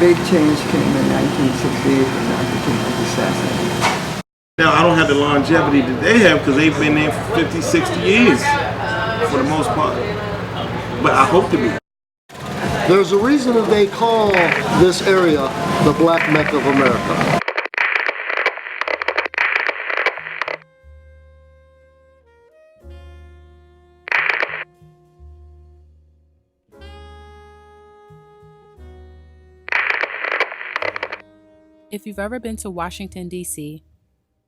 big change came in 1968 when Dr. King was assassinated. Now, I don't have the longevity that they have because they've been there for 50, 60 years for the most part. But I hope to be. There's a reason that they call this area the Black Mecca of America. If you've ever been to Washington, D.C.,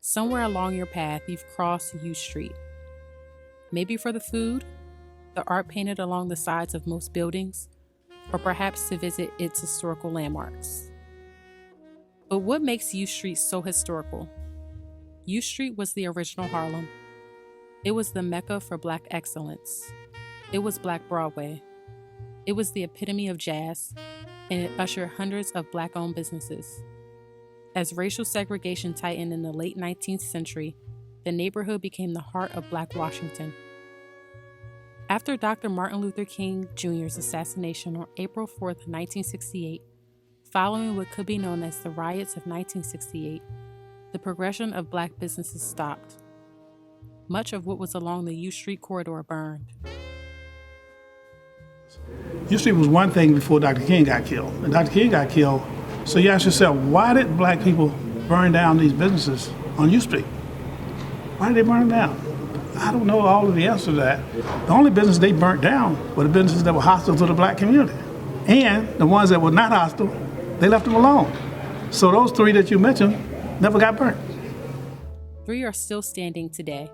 somewhere along your path you've crossed U Street. Maybe for the food, the art painted along the sides of most buildings, or perhaps to visit its historical landmarks. But what makes U Street so historical? U Street was the original Harlem. It was the Mecca for Black excellence. It was Black Broadway. It was the epitome of jazz, and it ushered hundreds of Black-owned businesses. As racial segregation tightened in the late 19th century, the neighborhood became the heart of Black Washington. After Dr. Martin Luther King Jr.'s assassination on April 4, 1968, following what could be known as the riots of 1968, the progression of Black businesses stopped. Much of what was along the U Street corridor burned. U Street was one thing before Dr. King got killed. And Dr. King got killed, so you ask yourself, why did Black people burn down these businesses on U Street? Why did they burn them down? I don't know all of the answers to that. The only business they burnt down were the businesses that were hostile to the Black community. And the ones that were not hostile, they left them alone. So those three that you mentioned never got burnt. 3 are still standing today: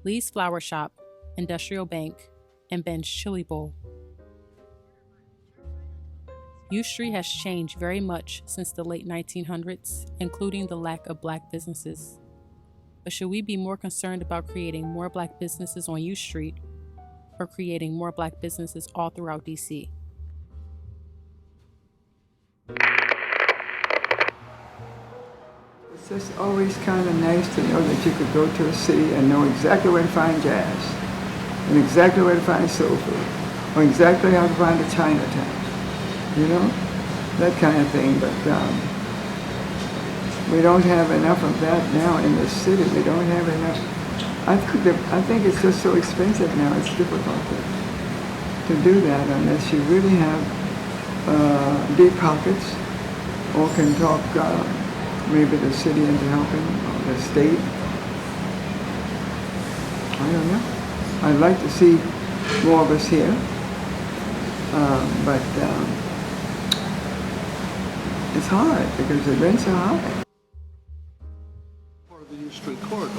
Lee's Flower Shop, Industrial Bank, and Ben's Chili Bowl. U Street has changed very much since the late 1900s, including the lack of Black businesses. But should we be more concerned about creating more Black businesses on U Street or creating more Black businesses all throughout DC? It's just always kind of nice to know that you could go to a city and know exactly where to find jazz, and exactly where to find soul food, or exactly how to find a Chinatown. You know, that kind of thing, but we don't have enough of that now in the city. We don't have enough. I think it's just so expensive now. It's difficult to do that unless you really have deep pockets, or can talk maybe the city into helping, or the state. I don't know. I'd like to see more of us here, but it's hard because the rents are high. Part of the U Street corridor.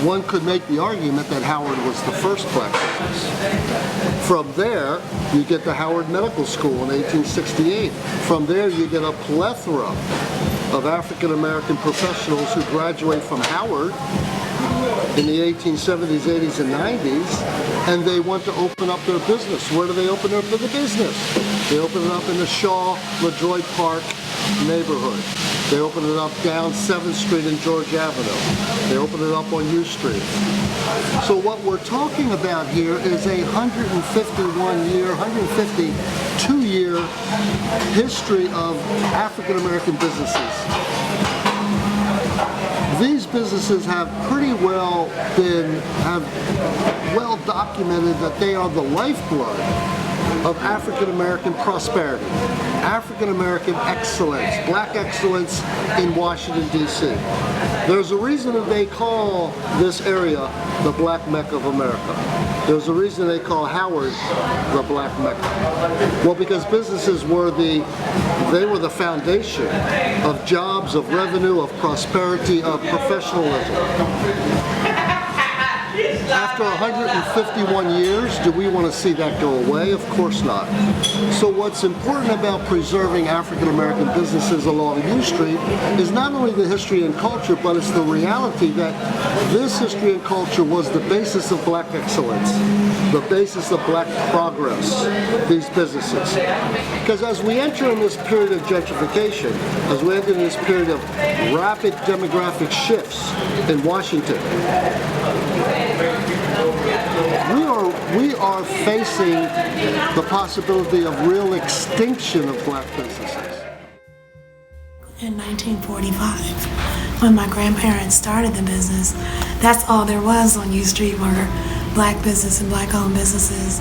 One could make the argument that Howard was the first Black business. From there, you get the Howard Medical School in 1868. From there, you get a plethora of African American professionals who graduate from Howard in the 1870s, 80s, and 90s, and they want to open up their business. Where do they open up their business? They open it up in the Shaw LaDroit Park neighborhood. They open it up down 7th Street and George Avenue. They open it up on U Street. So what we're talking about here is a 152-year history of African American businesses. These businesses have pretty well documented that they are the lifeblood of African American prosperity, African American excellence, Black excellence in Washington, D.C. There's a reason that they call this area the Black Mecca of America. There's a reason they call Howard the Black Mecca. Well, because businesses were the foundation of jobs, of revenue, of prosperity, of professionalism. After 151 years, do we want to see that go away? Of course not. So what's important about preserving African American businesses along U Street is not only the history and culture, but it's the reality that this history and culture was the basis of Black excellence, the basis of Black progress, these businesses. Because as we enter in this period of gentrification, as we enter in this period of rapid demographic shifts in Washington, We are facing the possibility of real extinction of black businesses. In 1945, when my grandparents started the business, that's all there was on U Street were black business and black-owned businesses.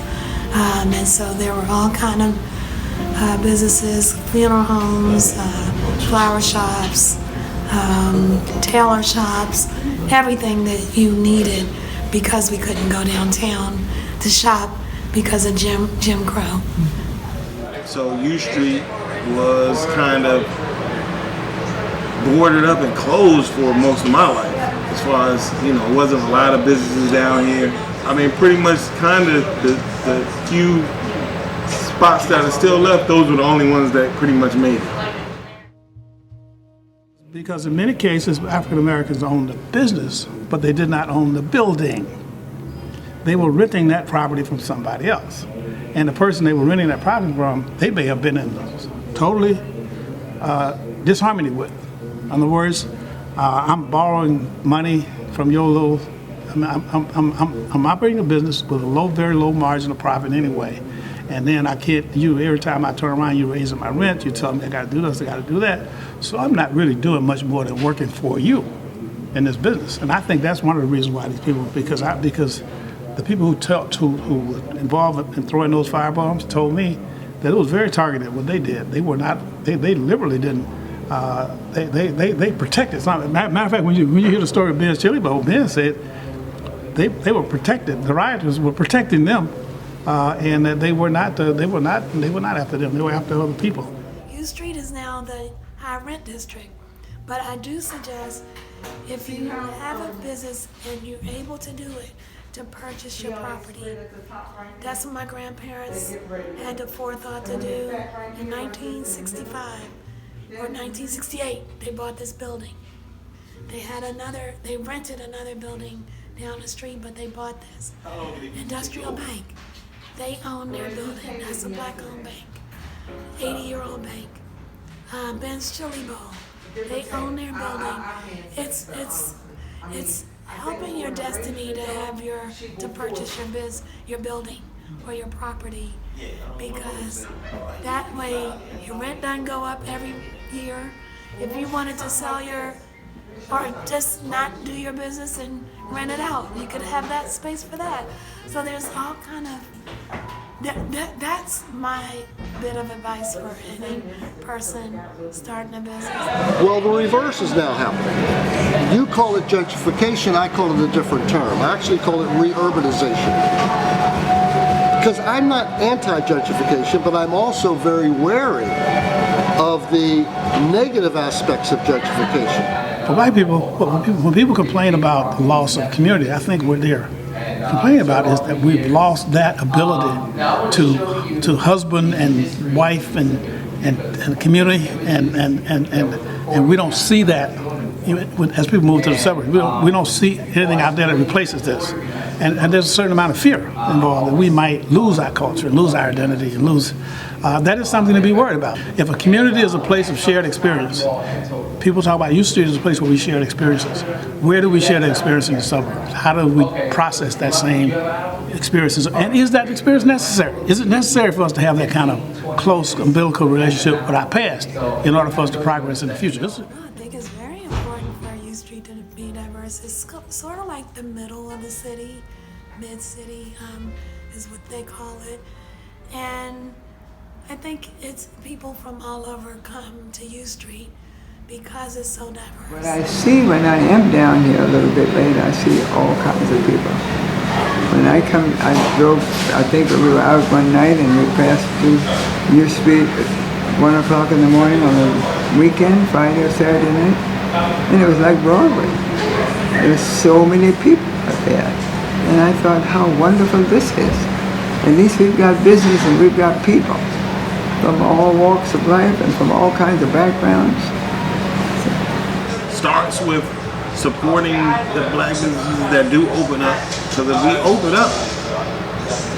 And so there were all kind of businesses, funeral homes, flower shops, tailor shops, everything that you needed because we couldn't go downtown to shop because of Jim Crow. So U Street was kind of boarded up and closed for most of my life. As far as, it wasn't a lot of businesses down here. I mean, pretty much kind of the few spots that are still left, those were the only ones that pretty much made it. Because in many cases, African Americans owned the business, but they did not own the building. They were renting that property from somebody else. And the person they were renting that property from, they may have been in totally disharmony with. In other words, I'm borrowing money from your little, I'm operating a business with a very low margin of profit anyway. And then every time I turn around, you're raising my rent, you tell me I gotta do this, I gotta do that. So I'm not really doing much more than working for you in this business. And I think that's one of the reasons why these people, because the people who were involved in throwing those firebombs told me that it was very targeted what they did. They were not, they literally didn't, they protected. Matter of fact, when you hear the story of Ben's Chili Bowl, Ben said they were protected. The rioters were protecting them, and that they were not after them. They were after other people. U Street is now the high rent district, but I do suggest if you have a business and you're able to do it, to purchase your property. That's what my grandparents had the forethought to do in 1965 or 1968. They bought this building. They rented another building down the street, but they bought this. Industrial Bank. They own their building. That's a black-owned bank. 80-year-old bank. Ben's Chili Bowl. They own their building. It's helping your destiny to purchase your building or your property, because that way your rent doesn't go up every year. If you wanted to sell or just not do your business and rent it out, you could have that space for that. So there's all kind of, that's my bit of advice for any person starting a business. Well, the reverse is now happening. You call it gentrification, I call it a different term. I actually call it re-urbanization. Because I'm not anti-gentrification, but I'm also very wary of the negative aspects of gentrification. For white people, when people complain about the loss of community, I think what they're complaining about is that we've lost that ability to husband and wife and community, and we don't see that as people move to the suburbs. We don't see anything out there that replaces this. And there's a certain amount of fear involved that we might lose our culture, lose our identity, and lose. That is something to be worried about. If a community is a place of shared experience, people talk about U Street as a place where we share experiences. Where do we share the experience in the suburbs? How do we process that same experiences? And is that experience necessary? Is it necessary for us to have that kind of close umbilical relationship with our past in order for us to progress in the future? I think it's very important for U Street to be diverse. It's sort of like the middle of the city, mid-city is what they call it. And I think it's people from all over come to U Street because it's so diverse. What I see when I am down here a little bit later, I see all kinds of people. When I drove, I think we were out one night and we passed through U Street at 1 o'clock in the morning on a weekend, Friday or Saturday night, and it was like Broadway. There were so many people out there. And I thought how wonderful this is. At least we've got business and we've got people from all walks of life and from all kinds of backgrounds. Starts with supporting the black businesses that do open up. So that we open up,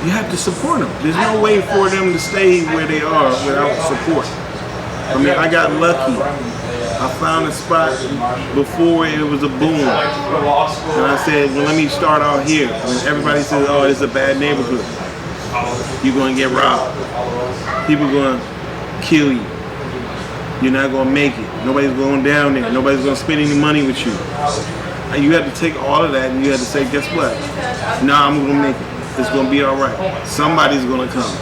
you have to support them. There's no way for them to stay where they are without support. I mean, I got lucky I found a spot before it was a boom. And I said, well, let me start out here. And everybody says, oh, this is a bad neighborhood. You're going to get robbed. People are going to kill you. You're not going to make it. Nobody's going down there. Nobody's going to spend any money with you. And you have to take all of that and you have to say, guess what? Nah, I'm going to make it. It's going to be all right. Somebody's going to come.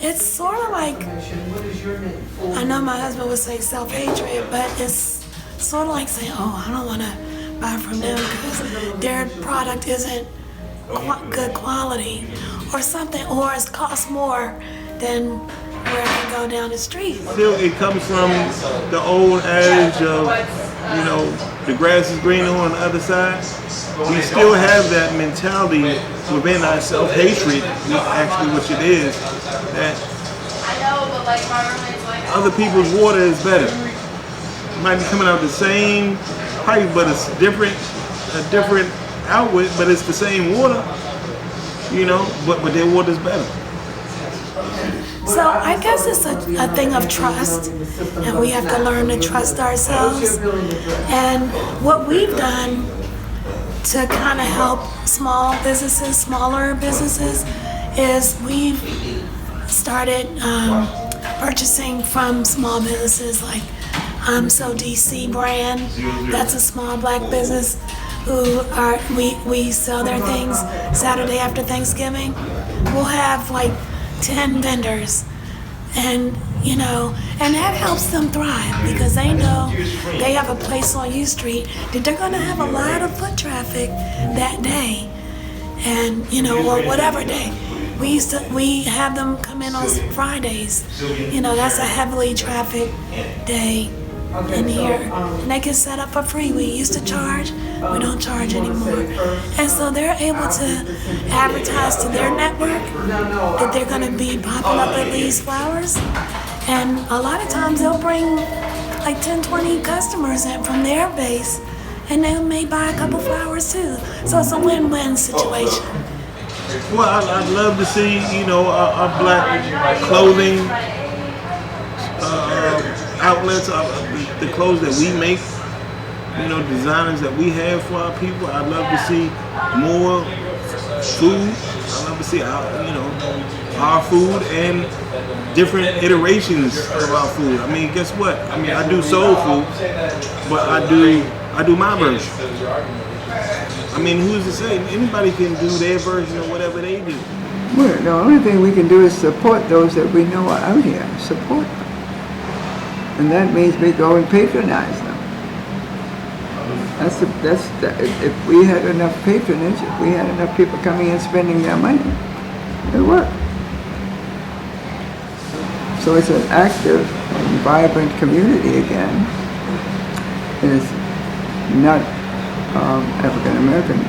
It's sort of like, I know my husband would say self-hatred, but it's sort of like saying, oh, I don't want to buy from them because their product isn't good quality or something, or it costs more than where I go down the street. Still, it comes from the old adage of, you know, the grass is greener on the other side. We still have that mentality within our self-hatred, actually which it is, that other people's water is better. It might be coming out the same pipe, but it's different, a different outlet, but it's the same water, you know, but their water's better. So I guess it's a thing of trust, and we have to learn to trust ourselves. And what we've done to kind of help small businesses, smaller businesses, is we've started purchasing from small businesses like So DC brand. That's a small black business who are we sell their things Saturday after Thanksgiving. We'll have like 10 vendors, and you know, and that helps them thrive because they know they have a place on U Street that they're going to have a lot of foot traffic that day, and you know, or whatever day. We have them come in on Fridays. You know, that's a heavily trafficked day in here, and they can set up for free. We used to charge, we don't charge anymore. And so they're able to advertise to their network that they're going to be popping up at Lee's Flowers. And a lot of times they'll bring like 10, 20 customers in from their base, and they may buy a couple flowers too. So it's a win-win situation. Well, I'd love to see, you know, our black clothing outlets, the clothes that we make, you know, designers that we have for our people. I'd love to see more food. I'd love to see our food and different iterations of our food. I mean, guess what? I mean, I do soul food, but I do my version. I mean, who's to say? Anybody can do their version of whatever they do. Well, the only thing we can do is support those that we know are out here. Support them. And that means we go and patronize them. If we had enough patronage, if we had enough people coming in spending their money, it worked. So it's an active and vibrant community again. It's not African American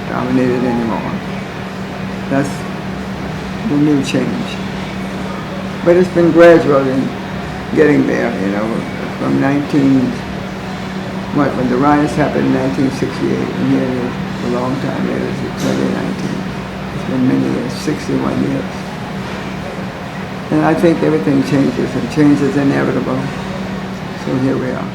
dominated anymore. That's the new change. But it's been gradual in getting there, you know, from when the riots happened in 1968, and here it is, a long time later, it's 2019. It's been many years, 61 years. And I think everything changes, and change is inevitable. So here we are.